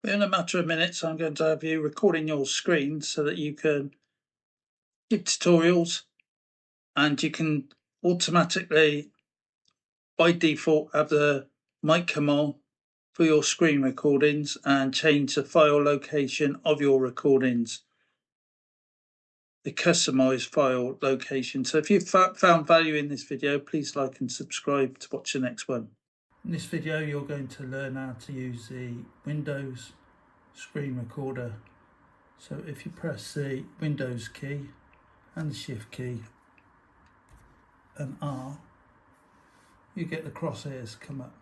In a matter of minutes, I'm going to have you recording your screen so that you can give tutorials, and you can automatically, by default, have the mic come on for your screen recordings and change the file location of your recordings, the customized file location. So if you've found value in this video, please like and subscribe to watch the next one. In this video, you're going to learn how to use the Windows screen recorder. So if you press the Windows key and the Shift key and R, you get the crosshairs come up.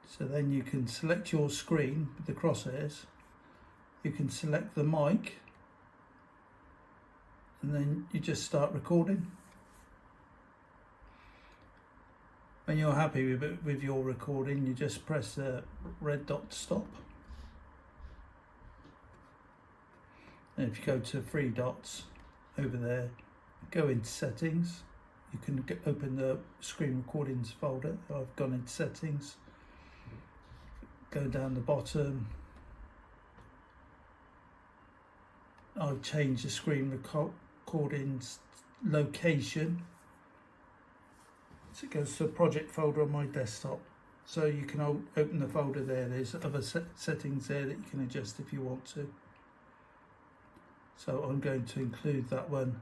So then you can select your screen with the crosshairs, you can select the mic, and then you just start recording. When you're happy with your recording, you just press the red dot to stop. And if you go to three dots over there, go into settings, you can open the screen recordings folder. I've gone into settings, go down the bottom, I've changed the screen recordings location. So it goes to a project folder on my desktop. So you can open the folder there. There's other settings there that you can adjust if you want to. So I'm going to include that one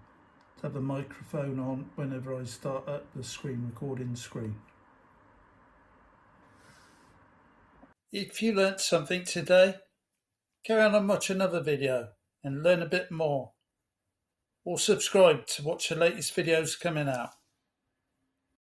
to have the microphone on whenever I start up the screen recording screen. If you learnt something today, carry on and watch another video and learn a bit more. Or subscribe to watch the latest videos coming out.